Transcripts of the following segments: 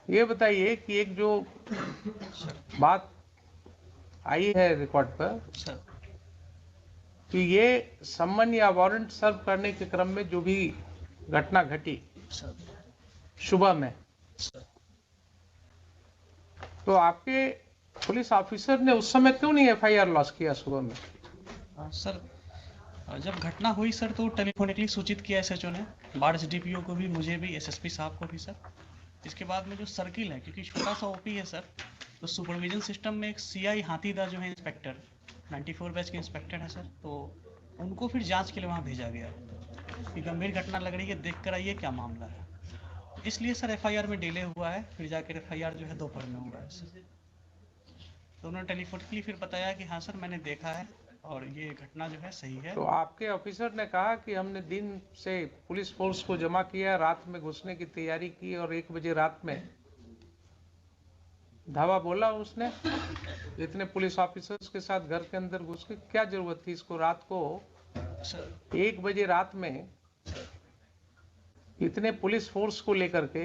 ये बताइए कि एक जो बात आई है रिकॉर्ड पर सर कि ये सम्मन या वारंट सर्व करने के क्रम में जो भी घटना घटी सर सुबह में, सर तो आपके पुलिस ऑफिसर ने उस समय क्यों नहीं एफआईआर लॉन्च किया सुबह में? सर जब घटना हुई सर तो टेलीफोनिकली सूचित किया एसएचओ ने, बाढ़ एसडीपीओ को भी, मुझे भी, एसएसपी साहब को भी सर। इसके बाद में जो सर्किल है, क्योंकि छोटा सा ओपी है सर, तो सुपरविजन सिस्टम में एक सीआई हाथीदा जो है इंस्पेक्टर 94 बैच के इंस्पेक्टर है सर, तो उनको फिर जांच के लिए वहाँ भेजा गया कि गंभीर घटना लग रही है, देख कर आइए क्या मामला है। इसलिए सर एफआईआर में डिले हुआ है, फिर जाकर एफआईआर जो है दोपहर में हुआ है सर। तो उन्होंने टेलीफोनिकली फिर बताया कि हाँ सर मैंने देखा है और ये घटना जो है सही है। तो आपके ऑफिसर ने कहा कि हमने दिन से पुलिस फोर्स को जमा किया, रात में घुसने की तैयारी की और 1 बजे रात में धावा बोला उसने? इतने पुलिस ऑफिसर्स के साथ घर के अंदर घुस के क्या जरूरत थी इसको? रात को सर 1 बजे रात में इतने पुलिस फोर्स को लेकर के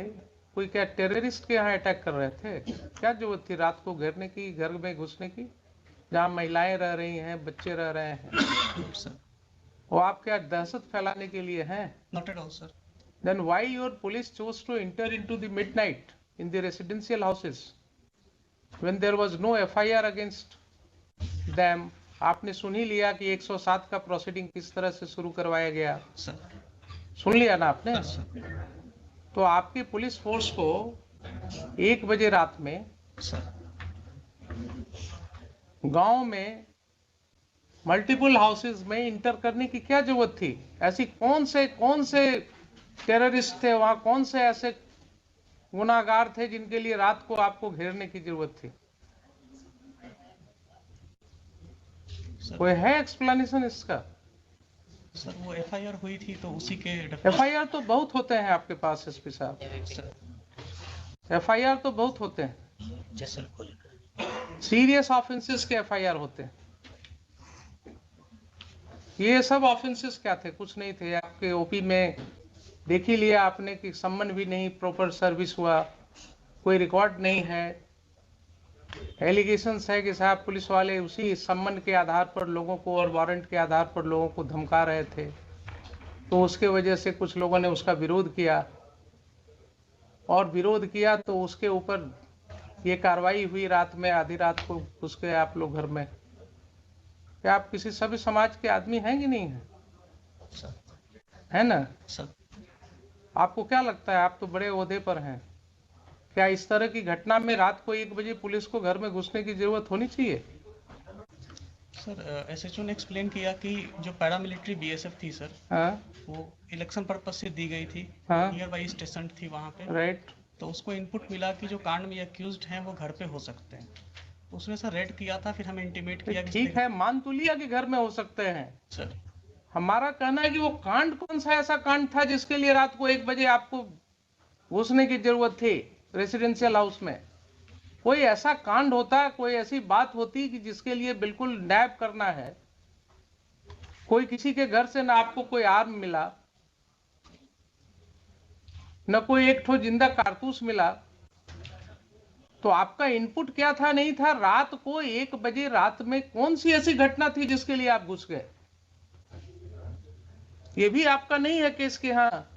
कोई क्या टेररिस्ट के यहाँ अटैक कर रहे थे? क्या जरूरत थी रात को घेरने की, घर में घुसने की, जहाँ महिलाएं रह रही हैं, बच्चे रह रहे हैं? सर वो आप क्या दहशत फैलाने के लिए हैं? Not at all sir. Then why your police chose to enter into the midnight in the residential houses when there was no FIR against them? आपने सुन ही लिया कि 107 का प्रोसीडिंग किस तरह से शुरू करवाया गया, सर सुन लिया ना आपने? सर तो आपकी पुलिस फोर्स को 1 बजे रात में सर गांव में मल्टीपल हाउसेज में इंटर करने की क्या जरूरत थी? ऐसी कौन से टेररिस्ट थे वहां, कौन से ऐसे गुनाहगार थे जिनके लिए रात को आपको घेरने की जरूरत थी? कोई है एक्सप्लेनेशन इसका? सर वो एफआईआर हुई थी तो उसी के एफआईआर तो बहुत होते हैं आपके पास एसपी साहब, एफआईआर तो बहुत होते हैं, सीरियस ऑफेंसेस के एफआईआर होते हैं। ये सब ऑफेंसेस क्या थे? कुछ नहीं थे। आपके ओपी में देख ही लिया आपने कि सम्मन भी नहीं प्रॉपर सर्विस हुआ, कोई रिकॉर्ड नहीं है। एलिगेशंस है कि साहब पुलिस वाले उसी सम्मन के आधार पर लोगों को और वारंट के आधार पर लोगों को धमका रहे थे, तो उसके वजह से कुछ लोगों ने उसका विरोध किया, और विरोध किया तो उसके ऊपर ये कार्रवाई हुई रात में, आधी रात को घुस गए आप लोग घर में। क्या आप किसी सभी समाज के आदमी हैं कि नहीं है? है ना? सर आपको क्या लगता है, आप तो बड़े ओहदे पर हैं, क्या इस तरह की घटना में रात को 1 बजे पुलिस को घर में घुसने की जरूरत होनी चाहिए? सर एसएचओ ने एक्सप्लेन किया कि जो पैरामिलिट्री बीएसएफ थी सर, हाँ वो इलेक्शन पर्पज से दी गई थी, हाँ नियर बाई स्टेशन थी वहाँ पे, राइट। तो उसको इनपुट मिला कि जो कांड में अक्यूज्ड हैं वो घर पे हो सकते हैं। उसने सर रेड किया था, फिर हमें इंटीमेट किया कि ठीक है, मान तो लिया कि घर में हो सकते हैं। सर हमारा कहना है कि वो कांड कौन सा ऐसा कांड था जिसके लिए रात को 1 बजे आपको घुसने की जरूरत थी रेसिडेंशियल हाउस में? कोई ऐसा कांड होता, कोई ऐसी बात होती कि जिसके लिए बिल्कुल नैब करना है, कोई किसी के घर से ना आपको कोई आर्म मिला, न कोई एक ठो जिंदा कारतूस मिला, तो आपका इनपुट क्या था? नहीं था। रात को 1 बजे रात में कौन सी ऐसी घटना थी जिसके लिए आप घुस गए? ये भी आपका नहीं है केस के हाँ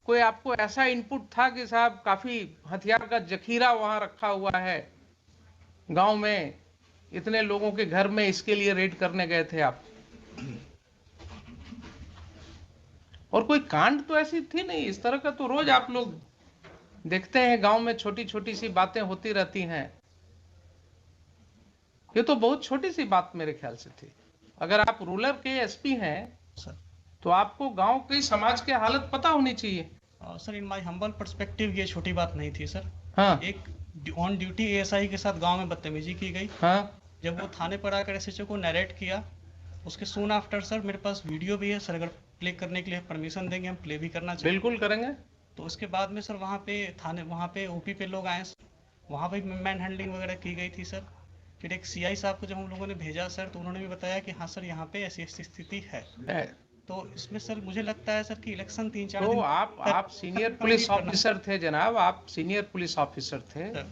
कोई आपको ऐसा इनपुट था कि साहब काफी हथियार का जखीरा वहां रखा हुआ है गांव में, इतने लोगों के घर में, इसके लिए रेड करने गए थे आप? और कोई कांड तो ऐसी थी नहीं। इस तरह का तो रोज आप लोग देखते हैं गांव में, छोटी छोटी सी बातें होती रहती हैं। ये तो बहुत छोटी सी बात मेरे ख्याल से थी। अगर आप रूरल के एसपी हैं सर तो आपको गांव की समाज की हालत पता होनी चाहिए। Sir in my humble perspective ये छोटी बात नहीं थी सर। हाँ एक ऑन ड्यूटी एएसआई के साथ गांव में बदतमीजी की गई। हाँ जब वो थाने पर आकर एसएचओ को नरेट किया, उसके सून आफ्टर सर मेरे पास वीडियो भी है सर, अगर प्ले करने के लिए परमिशन देंगे हम प्ले भी करना चाहिए। बिल्कुल करेंगे। तो उसके बाद में सर वहाँ पे थाने, वहाँ पे ओपी पे लोग आए, वहाँ पे मैन हैंडलिंग वगैरह की गई थी सर। फिर एक सीआई साहब को जब हम लोगों ने भेजा सर, तो उन्होंने भी बताया कि हाँ सर यहाँ पे ऐसी ऐसी स्थिति है। तो इसमें सर मुझे लगता है सर कि इलेक्शन 3-4 तो दिन आप सीनियर पुलिस ऑफिसर थे जनाब, आप सीनियर पुलिस ऑफिसर थे। सर।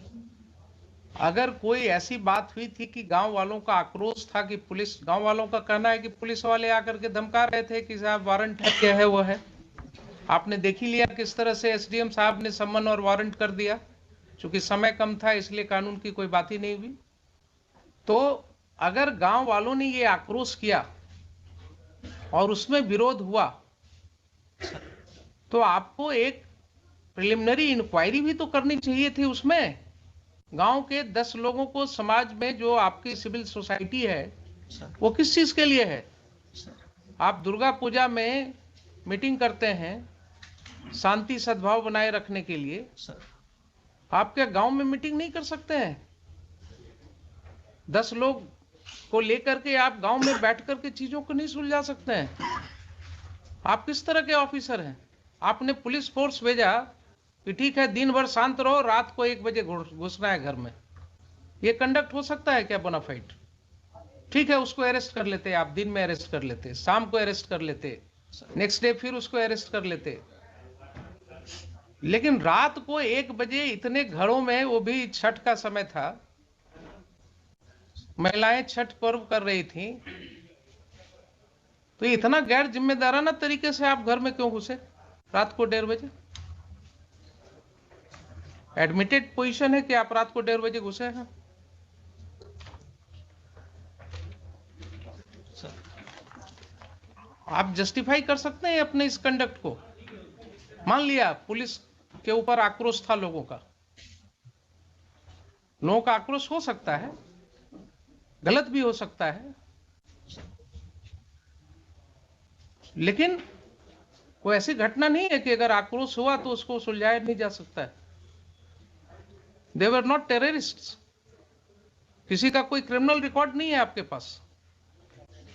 अगर कोई ऐसी बात हुई थी कि गांव वालों का आक्रोश था कि पुलिस, गांव वालों का कहना है कि पुलिस वाले आकर के धमका रहे थे कि साहब वारंट है, क्या है वो है, आपने देख ही लिया किस तरह से एसडीएम साहब ने सम्मन और वारंट कर दिया। चूंकि समय कम था इसलिए कानून की कोई बात ही नहीं हुई। तो अगर गांव वालों ने ये आक्रोश किया और उसमें विरोध हुआ तो आपको एक प्रिलिमिनरी इंक्वायरी भी तो करनी चाहिए थी। उसमें गांव के 10 लोगों को, समाज में जो आपकी सिविल सोसाइटी है वो किस चीज के लिए है? आप दुर्गा पूजा में मीटिंग करते हैं शांति सद्भाव बनाए रखने के लिए, आप क्या गांव में मीटिंग नहीं कर सकते हैं? 10 लोग को लेकर के आप गांव में बैठ करके चीजों को नहीं सुलझा सकते हैं? आप किस तरह के ऑफिसर हैं? आपने पुलिस फोर्स भेजा कि ठीक है दिन भर शांत रहो, रात को 1 बजे घुसना है घर में। ये कंडक्ट हो सकता है क्या बोनाफाइड? ठीक है, उसको अरेस्ट कर लेते, आप दिन में अरेस्ट कर लेते, शाम को अरेस्ट कर लेते, नेक्स्ट डे फिर उसको अरेस्ट कर लेते। लेकिन रात को 1 बजे इतने घरों में, वो भी छठ का समय था, महिलाएं छठ पर्व कर रही थी, तो इतना गैर जिम्मेदाराना तरीके से आप घर में क्यों घुसे रात को 1:30 बजे? एडमिटेड पोजीशन है कि आप रात को 1:30 बजे घुसे हैं। आप जस्टिफाई कर सकते हैं अपने इस कंडक्ट को? मान लिया पुलिस के ऊपर आक्रोश था लोगों का आक्रोश हो सकता है, गलत भी हो सकता है, लेकिन कोई ऐसी घटना नहीं है कि अगर आक्रोश हुआ तो उसको सुलझाया नहीं जा सकता है। दे वर नॉट टेररिस्ट्स। किसी का कोई क्रिमिनल रिकॉर्ड नहीं है आपके पास।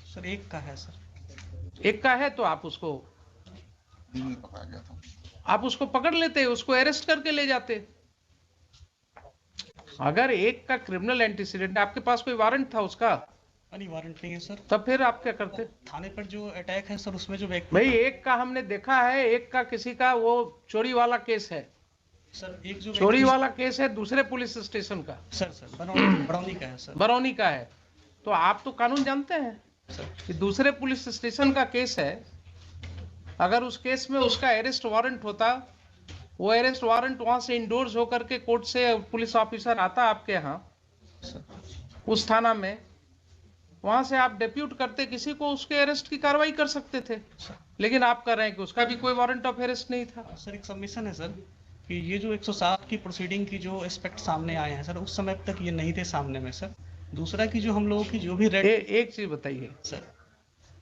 सर एक का है सर। एक का है तो आप उसको पकड़ लेते, उसको अरेस्ट करके ले जाते। अगर एक का क्रिमिनल एंटीसीडेंट, आपके पास कोई वारंट था उसका? नहीं, वारंट नहीं है सर। तब फिर आप क्या करते? थाने पर जो अटैक है सर, उसमें जो व्यक्ति, भाई एक का हमने देखा है, एक का किसी का वो चोरी वाला केस है सर, एक जो चोरी वाला केस है दूसरे पुलिस स्टेशन का, सर बरौनी का है सर। बरौनी का है। तो आप तो कानून जानते हैं कि दूसरे पुलिस स्टेशन का केस है, अगर उस केस में उसका अरेस्ट वारंट होता, वो अरेस्ट वारंट वहां से इंडोर्स होकर के कोर्ट से पुलिस ऑफिसर आता आपके यहाँ उस थाना में, वहां से आप डेप्यूट करते किसी को, उसके अरेस्ट की कार्रवाई कर सकते थे। लेकिन आप कर रहे हैं कि उसका भी कोई वारंट ऑफ अरेस्ट नहीं था। सर एक सबमिशन है सर कि ये जो 107 की प्रोसीडिंग की जो एस्पेक्ट सामने आए हैं सर, उस समय तक ये नहीं थे सामने में सर। दूसरा की जो हम लोगों की जो भी एक चीज बताइए सर,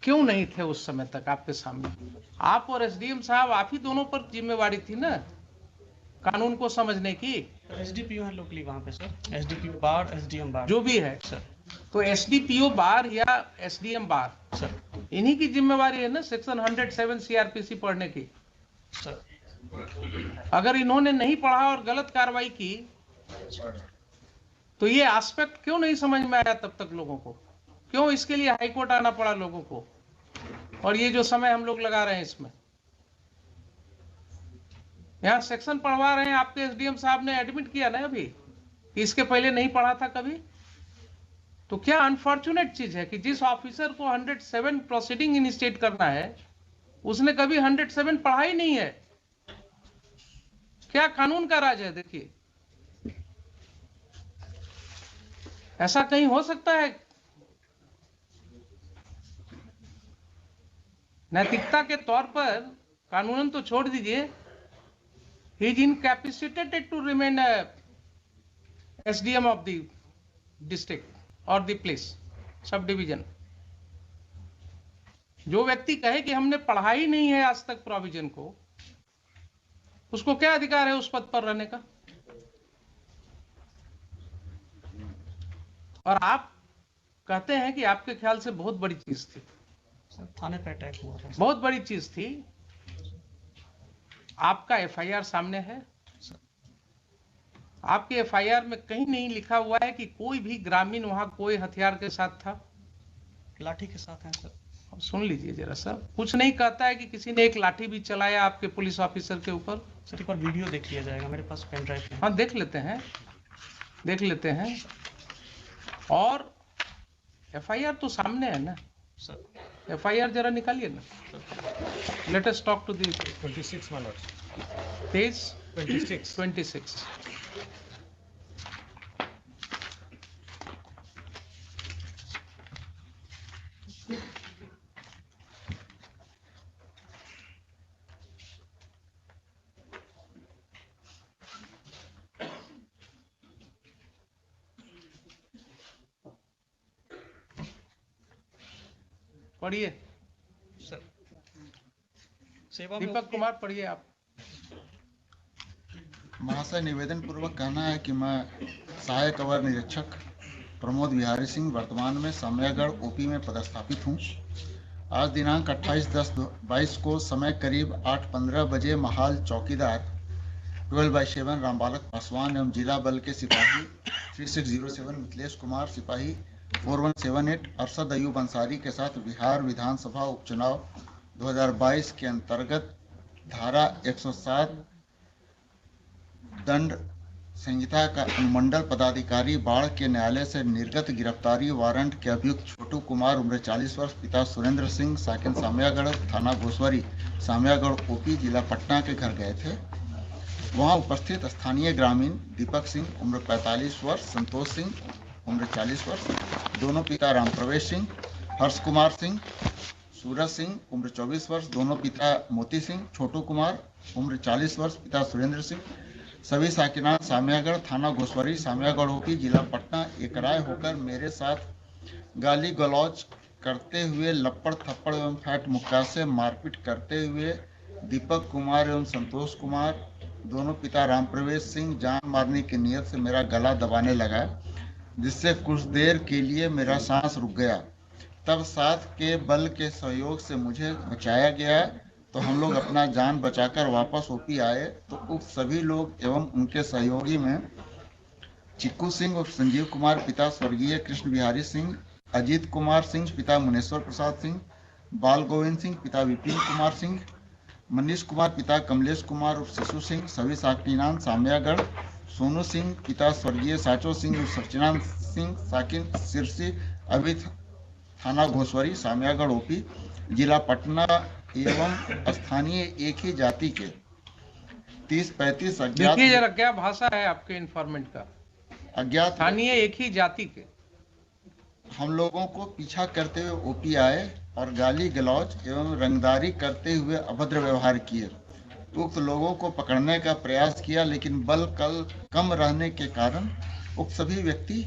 क्यों नहीं थे उस समय तक आपके सामने? आप और एसडीएम साहब, आप ही दोनों पर जिम्मेवारी थी ना कानून को समझने की। एसडीपीओ है लोकली वहाँ पे सर, एसडीपीओ बार, एसडीएम बार, जो भी है सर। तो एसडीपीओ बार या एसडीएम बार सर, इन्हीं की जिम्मेवारी है ना सेक्शन 107 सीआरपीसी पढ़ने की। सर अगर इन्होंने नहीं पढ़ा और गलत कार्रवाई की तो ये एस्पेक्ट क्यों नहीं समझ में आया तब तक लोगों को? क्यों इसके लिए हाईकोर्ट आना पड़ा लोगों को? और ये जो समय हम लोग लगा रहे हैं इसमें, यहाँ सेक्शन पढ़वा रहे हैं, आपके एसडीएम साहब ने एडमिट किया ना अभी कि इसके पहले नहीं पढ़ा था कभी। तो क्या अनफॉर्चुनेट चीज है कि जिस ऑफिसर को 107 प्रोसीडिंग इनिशिएट करना है उसने कभी 107 पढ़ा ही नहीं है। क्या कानून का राज है? देखिए, ऐसा कहीं हो सकता है? नैतिकता के तौर पर कानूनन तो छोड़ दीजिए, he is incapacitated to remain SDM of the district और द प्लेस सब डिवीजन। जो व्यक्ति कहे कि हमने पढ़ा ही नहीं है आज तक प्रोविजन को, उसको क्या अधिकार है उस पद पर रहने का? और आप कहते हैं कि आपके ख्याल से बहुत बड़ी चीज थी, थाने पे अटैक हुआ था, बहुत बड़ी चीज थी। आपका एफआईआर सामने है, आपके एफआईआर में कहीं नहीं लिखा हुआ है कि कोई भी ग्रामीण वहां कोई हथियार के साथ था। लाठी के साथ है सर। अब सुन लीजिए जरा सा, कुछ नहीं कहता है कि किसी ने एक लाठी भी चलाया आपके पुलिस ऑफिसर के ऊपर। सर एक बार वीडियो देख लिया जाएगा, मेरे पास पेन ड्राइव है। हाँ देख लेते हैं, देख लेते हैं। और एफआईआर तो सामने है ना सर। एफआईआर जरा निकालिए ना। Let us talk to the 26 my lord. 26 26 पढ़िए सर सेवा में दीपक कुमार, पढ़िए आप। महाशय, निवेदन पूर्वक कहना है कि मैं सहायक अवर निरीक्षक प्रमोद बिहारी सिंह वर्तमान में सामयागढ़ ओपी में पदस्थापित हूँ। आज दिनांक 28/10/22 को समय करीब 8:15 बजे महाल चौकीदार 12/7 रामबालक पासवान एवं जिला बल के सिपाही 3607 मिथिलेश कुमार, सिपाही 4178 अरशद अयूब अंसारी के साथ बिहार विधानसभा उपचुनाव 2022 के अंतर्गत धारा 107 दंड संहिता का अनुमंडल पदाधिकारी बाढ़ के न्यायालय से निर्गत गिरफ्तारी वारंट के अभियुक्त छोटू कुमार उम्र 40 वर्ष, पिता सुरेंद्र सिंह, साकिन सामयागढ़, थाना घोसवरी, सामयागढ़ ओपी, जिला पटना के घर गए थे। वहां उपस्थित स्थानीय ग्रामीण दीपक सिंह उम्र 45 वर्ष, संतोष सिंह उम्र 40 वर्ष, दोनों पिता राम प्रवेश सिंह, हर्ष कुमार सिंह, सूरज सिंह उम्र 24 वर्ष, दोनों पिता मोती सिंह, छोटू कुमार उम्र 40 वर्ष, पिता सुरेंद्र सिंह, सभी साकिनान सामयागढ़, थाना घोसवरी, सामयागढ़ ओपी, जिला पटना एक राय होकर मेरे साथ गाली गलौज करते हुए, लपड़ थप्पड़ एवं फैट मुक्का से मारपीट करते हुए दीपक कुमार एवं संतोष कुमार, दोनों पिता राम प्रवेश सिंह, जान मारने की नीयत से मेरा गला दबाने लगा, जिससे कुछ देर के लिए मेरा सांस रुक गया। तब साथ के बल के सहयोग से मुझे बचाया गया, तो हम लोग अपना जान बचाकर वापस ओपी आए तो उक्त सभी लोग एवं उनके सहयोगी में चिक्कू सिंह और संजीव कुमार पिता स्वर्गीय कृष्ण बिहारी सिंह, अजीत कुमार सिंह पिता मुनेश्वर प्रसाद सिंह, बाल गोविंद सिंह पिता विपिन कुमार सिंह, मनीष कुमार पिता कमलेश कुमार और शिशु सिंह, सभी साकिनान सामयागढ़, सोनू सिंह पिता स्वर्गीय साचो सिंह और सचिनान सिंह, साकिन सिरसी, अभी थाना घोसवरी, सामयागढ़ ओपी, जिला पटना एवं स्थानीय एक ही जाति के 30-35 अज्ञात। देखिए जरा क्या भाषा है आपके इन्फॉर्मेंट का। अज्ञात स्थानीय एक ही जाति के हम लोगों को पीछा करते हुए ओपी आए और गाली गलौज एवं रंगदारी करते हुए अभद्र व्यवहार किए। उक्त लोगों को पकड़ने का प्रयास किया, लेकिन बल कम रहने के कारण उक्त सभी व्यक्ति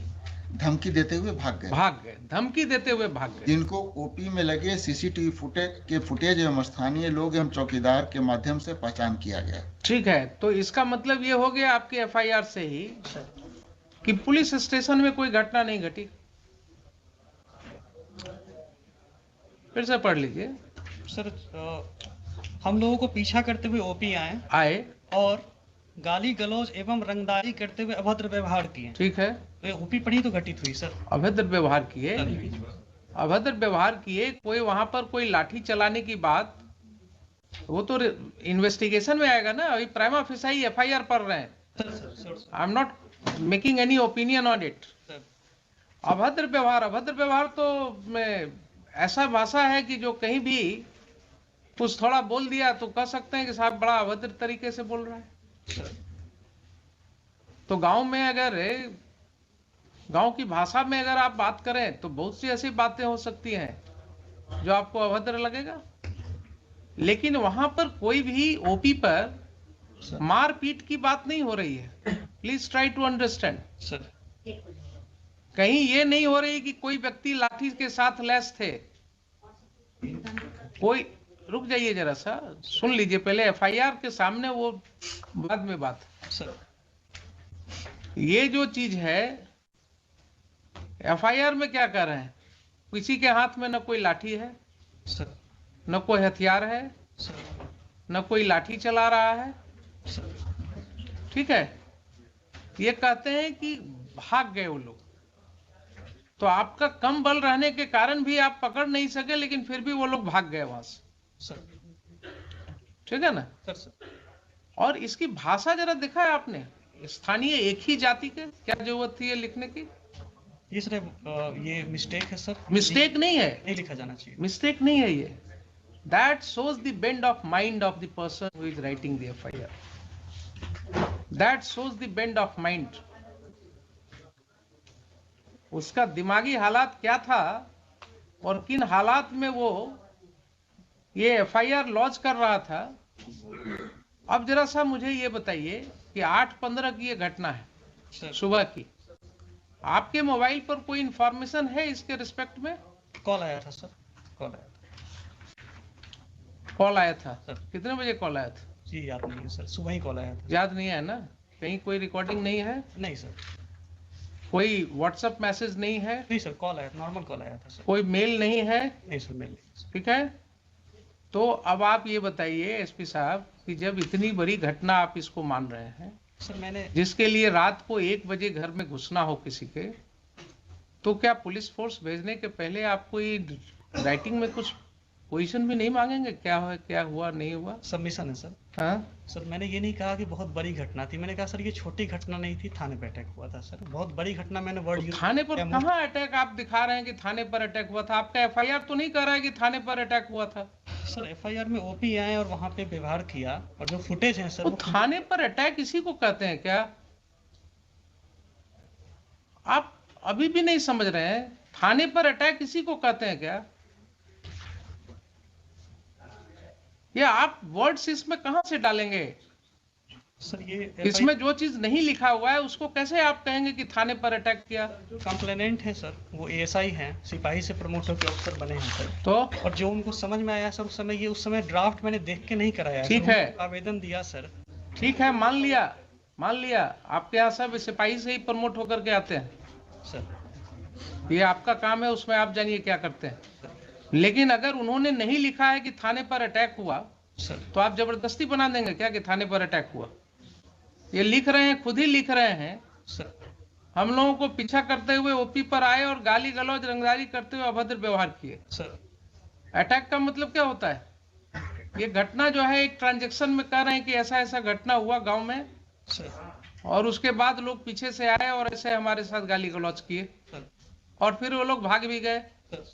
धमकी देते हुए भाग गए। धमकी देते हुए भाग गए। जिनको ओपी में लगे सीसीटीवी फुटेज एवं स्थानीय लोग एवं चौकीदार के माध्यम से पहचान किया गया। ठीक है, तो इसका मतलब ये हो गया आपके एफआईआर से ही कि पुलिस स्टेशन में कोई घटना नहीं घटी। फिर से पढ़ लीजिए। सर हम लोगों को पीछा करते हुए ओपी आए और गाली गलौज एवं रंगदारी करते हुए अभद्र व्यवहार किए। ठीक है, तो ओपी पर ही तो घटित हुई सर। अभद्र व्यवहार किए, अभद्र व्यवहार किए। कोई वहां पर कोई लाठी चलाने की बात, वो तो इन्वेस्टिगेशन में आएगा ना। अभी प्राइमा फेसाई एफआईआर पढ़ रहे हैं। I am not making any opinion on it. अभद्र व्यवहार तो ऐसा भाषा है कि जो कहीं भी कुछ थोड़ा बोल दिया तो कह सकते हैं कि साहब बड़ा अभद्र तरीके से बोल रहा है। तो गांव की भाषा में अगर आप बात करें तो बहुत सी ऐसी बातें हो सकती हैं जो आपको अभद्र लगेगा, लेकिन वहां पर कोई भी ओपी पर मारपीट की बात नहीं हो रही है। Please try to understand sir. कहीं ये नहीं हो रही कि कोई व्यक्ति लाठी के साथ लैस थे। कोई रुक जाइए जरा सा, सुन लीजिए पहले एफआईआर के सामने, वो बाद में बात सर। ये जो चीज है एफआईआर में क्या कर रहे हैं, किसी के हाथ में न कोई लाठी है सर, न कोई हथियार है सर, न कोई लाठी चला रहा है। सर। ठीक है, ये कहते हैं कि भाग गए वो लोग। तो आपका कम बल रहने के कारण भी आप पकड़ नहीं सके, लेकिन फिर भी वो लोग भाग गए वहां से, सर। ठीक है ना। सर और इसकी भाषा जरा देखा है आपने, स्थानीय एक ही जाति के, क्या जरूरत थी ये लिखने की? ये सर ये मिस्टेक है सर, मिस्टेक नहीं है, नहीं लिखा जाना चाहिए। मिस्टेक नहीं है ये। That shows the bend of mind of the person who is writing the FIR. That shows the bend of mind. उसका दिमागी हालात क्या था और किन हालात में वो ये FIR लॉन्च कर रहा था। अब जरा सा मुझे ये बताइए कि 8/15 की ये घटना है सर सुबह की, आपके मोबाइल पर कोई इंफॉर्मेशन है इसके रिस्पेक्ट में? कॉल आया था सर, कॉल आया था कॉल आया था सर। कितने बजे कॉल आया था? जी याद नहीं है सर, सुबह ही कॉल आया था। याद नहीं है ना? कहीं कोई रिकॉर्डिंग नहीं है? नहीं सर, कोई व्हाट्सएप मैसेज नहीं है? नहीं सर, कॉल आया, नॉर्मल कॉल आया था सर। कोई मेल नहीं है? नहीं सर, मेल नहीं सर। ठीक है। तो अब आप ये बताइए एसपी साहब कि जब इतनी बड़ी घटना आप इसको मान रहे हैं, सर मैंने जिसके लिए रात को 1 बजे घर में घुसना हो किसी के, तो क्या पुलिस फोर्स भेजने के पहले आपको ये राइटिंग में कुछ पोजीशन भी नहीं मांगेंगे, क्या है, क्या हुआ नहीं हुआ? सबमिशन है सर। हाँ, सर मैंने ये नहीं कहा कि बहुत बड़ी घटना थी, मैंने कहा सर ये छोटी घटना नहीं थी, थाने पे अटैक हुआ था सर। बहुत बड़ी घटना मैंने वर्ड यूज थाने पर कहाँ अटैक आप दिखा रहे हैं कि थाने पर अटैक हुआ था? आपका FIR तो नहीं कर रहा है कि थाने पर अटैक हुआ था? सर FIR में ओपी आए और वहां पे व्यवहार किया, और जो फुटेज है सर तो वो थाने पर अटैक इसी को कहते हैं क्या? आप अभी भी नहीं समझ रहे हैं, थाने पर अटैक इसी को कहते हैं क्या? ये आप वर्ड्स इसमें कहां से डालेंगे? सर ये इसमें जो चीज नहीं लिखा हुआ है उसको कैसे आप कहेंगे कि थाने पर अटैक किया? कंप्लेनेंट है सर, वो ASI हैं, सिपाही से प्रमोट होकर अफसर बने हैं सर। तो और जो उनको समझ में आया सर, उस समय ड्राफ्ट मैंने देख के नहीं कराया, ठीक सर, है। उनको आवेदन दिया सर। ठीक है, मान लिया आपके यहाँ सब सिपाही से ही प्रमोट होकर के आते हैं, सर ये आपका काम है, उसमें आप जानिए क्या करते हैं। लेकिन अगर उन्होंने नहीं लिखा है कि थाने पर अटैक हुआ, सर तो आप जबरदस्ती बना देंगे क्या कि थाने पर अटैक हुआ? ये लिख रहे हैं, खुद ही लिख रहे हैं, सर हम लोगों को पीछा करते हुए ओपी पर आए और गाली गलौज रंगदारी करते हुए अभद्र व्यवहार किए। सर अटैक का मतलब क्या होता है? ये घटना जो है एक ट्रांजैक्शन में कह रहे हैं कि ऐसा ऐसा घटना हुआ गांव में, सर और उसके बाद लोग पीछे से आए और ऐसे हमारे साथ गाली गलौज किए, सर और फिर वो लोग भाग भी गए। सर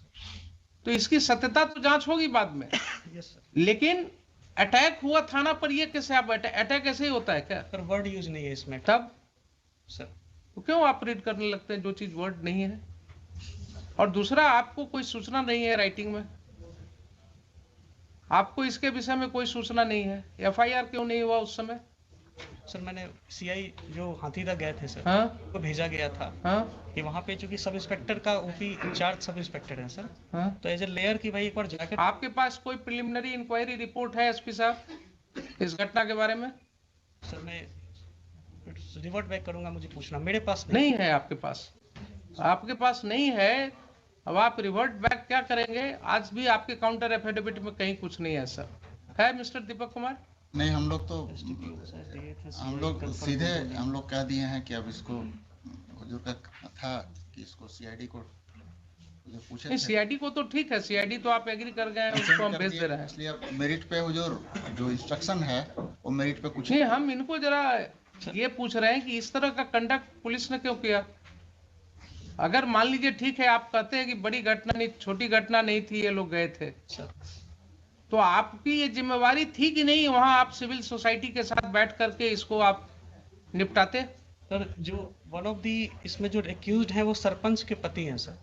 तो इसकी सत्यता तो जांच होगी बाद में। Yes sir. लेकिन अटैक हुआ थाना पर, ये कैसे आप अटैक ऐसे ही होता है क्या? सर वर्ड यूज नहीं है इसमें तब सर। तो क्यों आप रीड करने लगते हैं जो चीज वर्ड नहीं है? और दूसरा, आपको कोई सूचना नहीं है राइटिंग में, आपको इसके विषय में कोई सूचना नहीं है, FIR क्यों नहीं हुआ उस समय? सर मैंने CI जो हाथीदा गए थे सर, हाँ को भेजा गया था हाँ कि वहाँ पे चूंकि सब इंस्पेक्टर का ओपी इंचार्ज सब इंस्पेक्टर है सर, हाँ। तो एज ए लेयर की भाई एक बार जाकर आपके पास कोई प्रिलिमिनरी इंक्वायरी रिपोर्ट है एसपी साहब इस घटना के बारे में? सर मैं रिवर्ट बैक करूंगा, मुझे पूछना, मेरे पास नहीं है आपके पास, आपके पास नहीं है। अब आप रिवर्ट बैक क्या करेंगे? आज भी आपके काउंटर एफिडेविट में कहीं कुछ नहीं है सर, है मिस्टर दीपक कुमार? नहीं, हम लोग सीधे हम लोग कह दिए हैं कि अब इसको हुजूर का था कि इसको CID को जो पूछे नहीं, थे, CID को तो ठीक है, CID तो आप एग्री कर गए हैं, उसको हम कर भेज दिए, दे रहे हैं। इसलिए अब मेरिट पे हुजूर जो इंस्ट्रक्शन है वो मेरिट पे कुछ नहीं, हम इनको जरा ये पूछ रहे हैं कि इस तरह का कंडक्ट पुलिस ने क्यों किया? अगर मान लीजिए ठीक है, आप कहते हैं कि बड़ी घटना नहीं, छोटी घटना नहीं थी, ये लोग गए थे, सर। तो आपकी ये जिम्मेवारी थी कि नहीं वहां आप सिविल सोसाइटी के साथ बैठ करके इसको आप निपटाते? सर जो वन ऑफ दी इसमें जो एक्यूज्ड है वो सरपंच के पति हैं सर।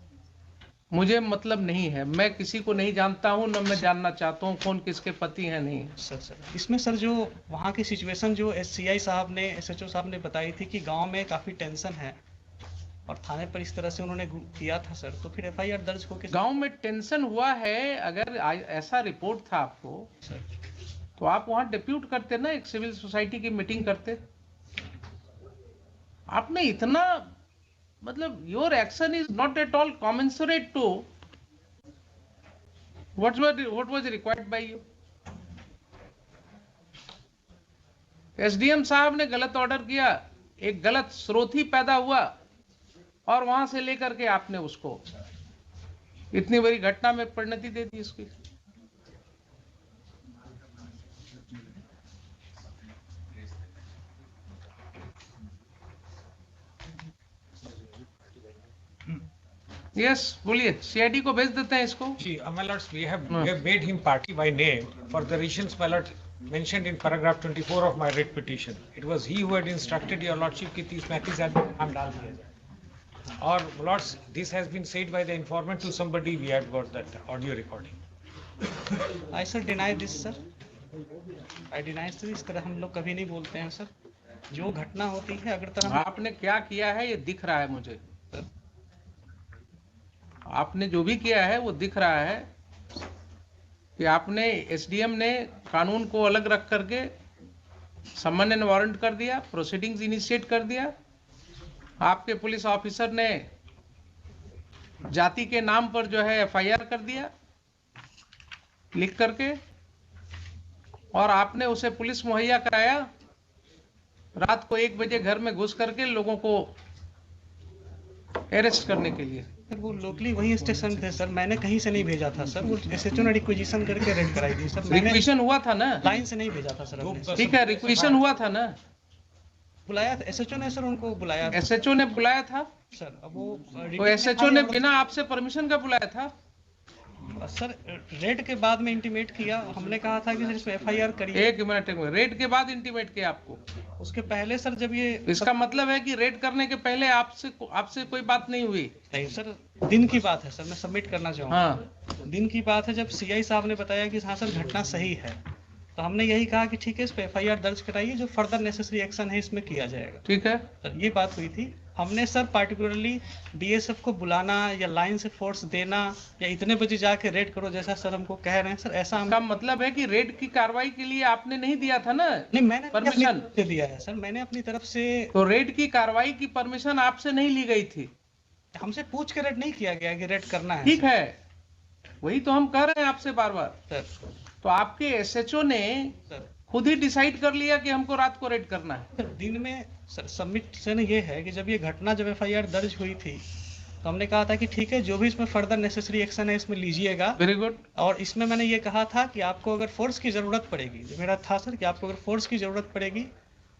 मुझे मतलब नहीं है, मैं किसी को नहीं जानता हूं, न मैं जानना चाहता हूं कौन किसके पति हैं नहीं। सर इसमें सर जो वहाँ की सिचुएशन जो CI साहब ने, SHO साहब ने बताई थी कि गांव में काफी टेंशन है और थाने पर इस तरह से उन्होंने किया था सर, तो फिर FIR दर्ज होकर गांव में टेंशन हुआ है, अगर ऐसा रिपोर्ट था आपको सर, तो आप वहां डिप्यूट करते ना, एक सिविल सोसाइटी की मीटिंग करते। आपने इतना, मतलब your action is not at all commensurate to what was required by you. SDM साहब ने गलत ऑर्डर किया, एक गलत स्रोत ही पैदा हुआ, और वहां से लेकर के आपने उसको इतनी बड़ी घटना में परिणति दे दी इसकी। यस बोलिए, सीआईडी को भेज देते हैं इसको। See, my lords, we have made him party by name for the reasons, my lord, mentioned in paragraph 24 of my writ petition. It was he who had instructed your lordship कि 30-35 आदमी का नाम डाल दिया जाए। और my lords, this has been said by the informant to somebody. We had got that audio recording. I sir deny this sir. I deny sir, इस तरह हम लोग कभी नहीं बोलते हैं सर। जो घटना होती है अगर तरह आपने क्या किया है ये दिख रहा है मुझे, आपने जो भी किया है वो दिख रहा है कि आपने एसडीएम ने कानून को अलग रख करके समन एंड वारंट कर दिया, प्रोसीडिंग्स इनिशिएट कर दिया। आपके पुलिस ऑफिसर ने जाति के नाम पर जो है एफआईआर कर दिया लिख करके, और आपने उसे पुलिस मुहैया कराया रात को 1 बजे घर में घुस करके लोगों को अरेस्ट करने के लिए। सर वो लोकली वही स्टेशन थे सर, मैंने कहीं से नहीं भेजा था सर। वो एसएचओ ने रिक्विजिशन करके रेड कराई थी सर। मैंने रिक्विजिशन हुआ था ना, लाइन से नहीं भेजा था सर अपने। ठीक है, रिक्विजिशन हुआ था ना, बुलाया था एसएचओ ने सर, उनको बुलाया था एसएचओ ने बुलाया था। सर। अब वो तो एसएचओ ने बिना आपसे परमिशन का बुलाया था। सर रेड के बाद में इंटीमेट किया, हमने कहा था कि सर इसमें एफआईआर करिए। एक मिनट रेड के बाद इंटीमेट किया आपको? उसके पहले सर जब ये इसका मतलब है कि रेड करने के पहले आपसे कोई बात नहीं हुई? नहीं सर, दिन की बात है सर, मैं सबमिट करना चाहूँगा। हाँ, दिन की बात है जब सीआई साहब ने बताया कि हाँ सर घटना सही है, तो हमने यही कहा कि ठीक है इस पे एफआईआर दर्ज कराइए, जो फर्दर नेसेसरी एक्शन है इसमें किया जाएगा। ठीक है सर ये बात हुई थी। हमने सर पार्टिकुलरली बीएसएफ को बुलाना या लाइन से फोर्स देना या इतने बजे जाके रेड करो जैसा सर हमको कह रहे हैं सर, ऐसा इसका मतलब है कि रेड की कार्रवाई के लिए आपने नहीं दिया था ना नहीं, मैंने परमिशन? अपनी तरफ से दिया है सर, मैंने अपनी तरफ से। तो रेड की कार्रवाई की परमिशन आपसे नहीं ली गई थी? हमसे पूछ के रेड नहीं किया गया कि रेड करना है। ठीक है, वही तो हम कह रहे हैं आपसे बार बार। सर तो आपके एसएचओ ने सर खुद ही डिसाइड कर लिया कि हमको रात को रेड करना है। सर दिन में सर सबमिशन ये है कि जब ये घटना जब एफआईआर दर्ज हुई थी तो हमने कहा था कि ठीक है जो भी इसमें फर्दर नेसेसरी एक्शन है इसमें लीजिएगा। Very good. और इसमें मैंने ये कहा था कि आपको अगर फोर्स की ज़रूरत पड़ेगी, जो मेरा था सर कि आपको अगर फोर्स की ज़रूरत पड़ेगी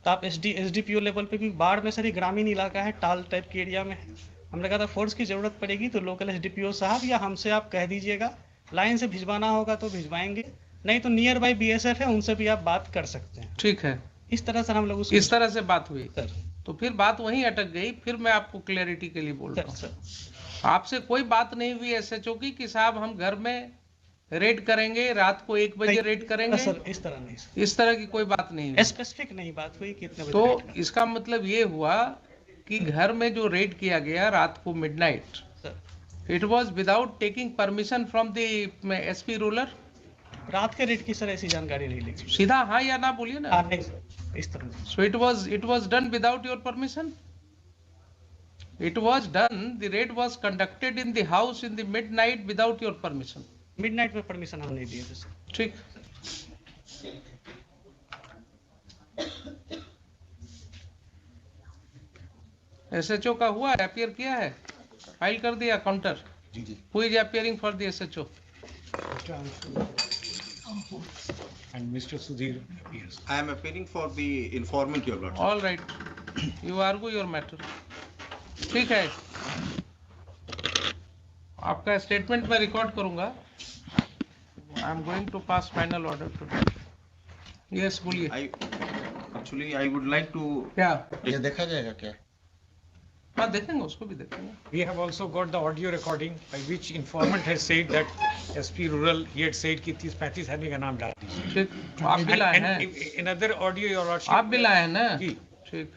तो आप एसडीपीओ लेवल पे भी, बाढ़ में सर ये ग्रामीण इलाका है, टाल टाइप के एरिया में है, हमने कहा था फोर्स की ज़रूरत पड़ेगी तो लोकल एसडीपीओ साहब या हमसे आप कह दीजिएगा, लाइन से भिजवाना होगा तो भिजवाएंगे, नहीं तो नियर बाई बीएसएफ है उनसे भी आप बात कर सकते हैं। ठीक है, इस तरह सर हम लोग उसको इस तरह से बात हुई। सर तो फिर बात वहीं अटक गई। फिर मैं आपको क्लैरिटी के लिए बोल रहा सर हूँ, सर आपसे कोई बात नहीं हुई एसएचओ की कि साहब हम घर में रेड करेंगे, रात को 1 बजे रेड करेंगे? सर इस तरह नहीं सर, इस तरह की कोई बात नहीं हुई। स्पेसिफिक नहीं बात हुई कि इतने बजे तो रेड करना। इसका मतलब ये हुआ कि घर में जो रेड किया गया रात को midnight, sir it was without taking permission from the SP ruler? रात के रेड की सर ऐसी जानकारी नहीं ली। सीधा हाँ या ना बोलिए ना। हाँ नहीं सर, इस तरह नहीं। So it was done without your permission? It was done, the raid was conducted in the house in the midnight without your permission? Midnight में परमिशन हम नहीं दिए थे सर। ठीक। एसएचओ का हुआ, अपियर किया है, फाइल कर दिया काउंटर? जी जी। Who is appearing for the SHO? And Mr. Sudhir appears. I am appearing for the informant, your lordship. All right, you argue your matter. ठीक है, आपका स्टेटमेंट मैं रिकॉर्ड करूंगा। I am going to pass final order today. Yes बोलिए। I would like to. क्या? ये देखा जाएगा क्या? हाँ देखेंगे, उसको भी देखेंगे। We have also got the audio recording by which informant has said that SP Rural, he had said कि 30-35 आदमी का नाम डाल दीजिए। ठीक, आप भी लाए हैं? And another audio, your lordship. आप भी लाए हैं ना? जी। ठीक।